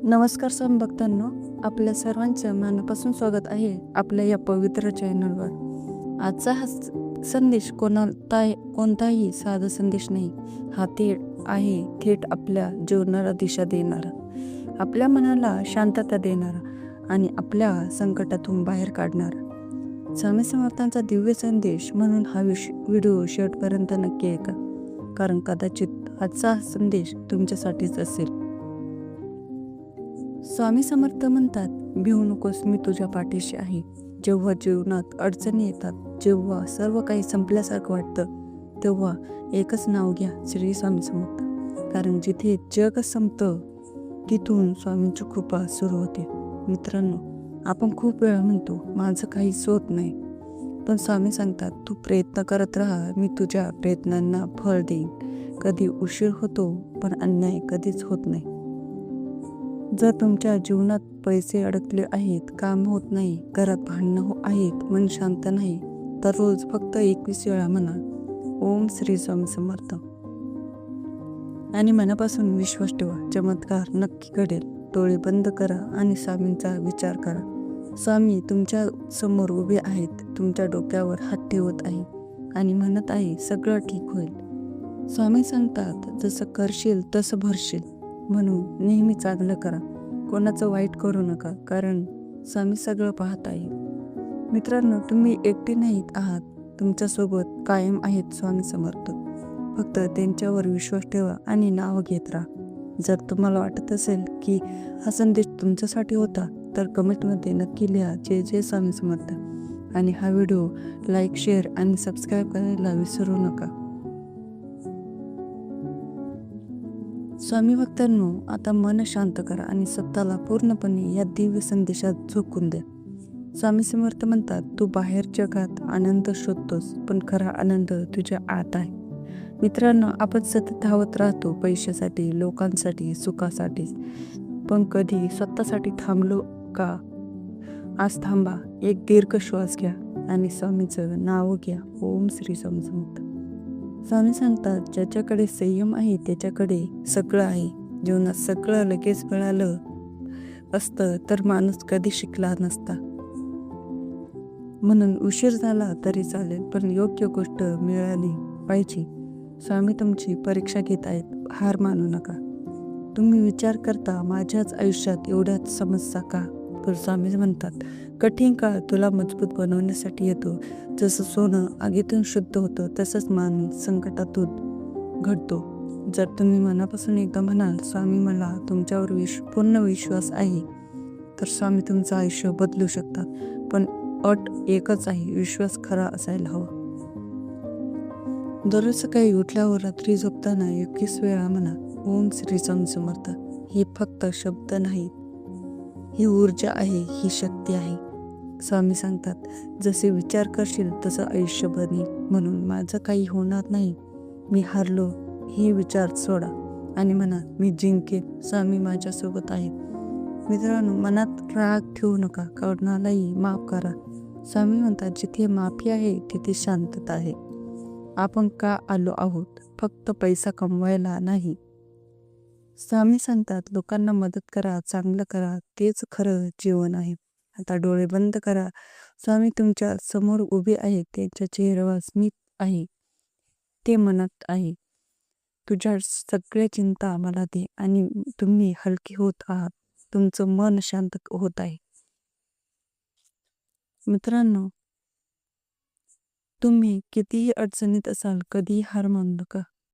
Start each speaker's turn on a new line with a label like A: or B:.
A: नमस्कार स्वामी भक्तांनो, आपल्या सर्वांचं मनापासून स्वागत आहे आपल्या या पवित्र चॅनलवर। आजचा हा संदेश कोणताही साधा संदेश नाही, हा थेट आपल्या जीवनाला दिशा देणारा, आपल्या मनाला शांतता देणारा आणि आपल्या संकटातून बाहेर काढणारा स्वामी समर्थांचा दिव्य संदेश म्हणून हा व्हिडिओ शेवटपर्यंत नक्की ऐका, कारण कदाचित आजचा हा संदेश तुमच्यासाठीच असेल। स्वामी समर्थ म्हणतात, भिवू नकोस, मी तुझ्या पाठीशी आहे। जेव्हा जीवनात अडचणी येतात, जेव्हा सर्व काही संपल्यासारखं वाटतं, तेव्हा एकच नाव घ्या, श्री स्वामी समर्थ। कारण जिथे जग संपतं तिथून स्वामींची कृपा सुरू होते। मित्रांनो, आपण खूप वेळा म्हणतो माझं काहीच होत नाही, पण स्वामी सांगतात तू प्रयत्न करत राहा, मी तुझ्या प्रयत्नांना फळ देईन। कधी उशीर होतो, पण अन्याय कधीच होत नाही। जर तुमच्या जीवनात पैसे अडकले आहेत, काम होत नाही, घरात भांडणं आहेत, मन शांत नाही, तर रोज फक्त 21 वेळा म्हणा, ओम श्री स्वामी समर्थ, आणि मनापासून विश्वास ठेवा, चमत्कार नक्की घडेल। डोळे बंद करा आणि स्वामींचा विचार करा। स्वामी तुमच्या समोर उभे आहेत, तुमच्या डोक्यावर हात ठेवत आहे आणि म्हणत आहे सगळं ठीक होईल। स्वामी सांगतात, जसं करशील तसं भरशील, म्हणून नेहमी चांगलं करा, कोणाचं वाईट करू नका, कारण स्वामी सगळं पाहत आहे। मित्रांनो, तुम्ही एकटे नाहीत आहात, तुमच्यासोबत कायम आहेत स्वामी समर्थ। फक्त त्यांच्यावर विश्वास ठेवा आणि नाव घेत राहा। जर तुम्हाला वाटत असेल की हा संदेश तुमच्यासाठी होता, तर कमेंटमध्ये नक्की लिहा जय जय स्वामी समर्थ, आणि हा व्हिडिओ लाईक, शेअर आणि सबस्क्राईब करायला विसरू नका। स्वामी भक्तांनो, आता मन शांत करा आणि स्वतःला पूर्णपणे या दिव्य संदेशात झोकून द्या। स्वामी समर्थ म्हणतात, तू बाहेर जगात आनंद शोधतोस, पण खरा आनंद तुझ्या आत आहे। मित्रांनो, आपण सतत धावत राहतो पैशासाठी, लोकांसाठी, सुखासाठी, पण कधी स्वतःसाठी थांबलो का? आज थांबा, एक दीर्घ श्वास घ्या आणि स्वामीचं नाव घ्या, ओम श्री स्वामी समर्थ। स्वामी सांगतात, ज्याच्याकडे संयम आहे त्याच्याकडे सगळं आहे। जीवनात सगळं लगेच मिळालं असतं तर माणूस कधी शिकला नसता। म्हणून उशीर झाला तरी चालेल, पण योग्य गोष्ट मिळाली पाहिजे। स्वामी तुमची परीक्षा घेत आहेत, हार मानू नका। तुम्ही विचार करता माझ्याच आयुष्यात एवढ्याच समस्या का? तर स्वामी म्हणतात, कठीण काळ तुला मजबूत बनवण्यासाठी येतो। जसं सोनं आगीतून शुद्ध होतं, तसंच माणूस संकटातून घडतो। जर तुम्ही मनापासून एकदा म्हणाल, स्वामी मला तुमच्यावर पूर्ण विश्वास आहे, तर स्वामी तुमचं आयुष्य बदलू शकतात। पण अट एकच आहे, विश्वास खरा असायला हवा। दररोज सकाळी उठल्यावर रात्री झोपताना 21 वेळा म्हणा, ओम श्री स्वामी समर्थ। हे फक्त शब्द नाहीत, ही ऊर्जा आहे, ही शक्ती आहे। स्वामी सांगतात, जसे विचार करशील तसं आयुष्य बनेल। म्हणून माझं काही होणार नाही, मी हारलो हे विचार सोडा आणि म्हणा, मी जिंकेन, स्वामी माझ्यासोबत आहेत। मित्रांनो, मनात राग ठेवू नका, कोणालाही माफ करा। स्वामी म्हणतात, जिथे माफी आहे तिथे शांतता आहे। आपण का आलो आहोत? फक्त पैसा कमवायला नाही। स्वामी सांगतात, लोकांना मदत करा, चांगलं करा, तेच खरं जीवन आहे। आता डोळे बंद करा, स्वामी तुमच्या समोर उभे आहेत, त्यांच्या चेहऱ्यावर स्मित आहे, ते म्हणत आहे, तुझ्या सगळ्या चिंता मला दे, आणि तुम्ही हलके होत आहात, तुमचं मन शांत होत आहे। मित्रांनो, तुम्ही कितीही अडचणीत असाल, कधीही हार मानू नका।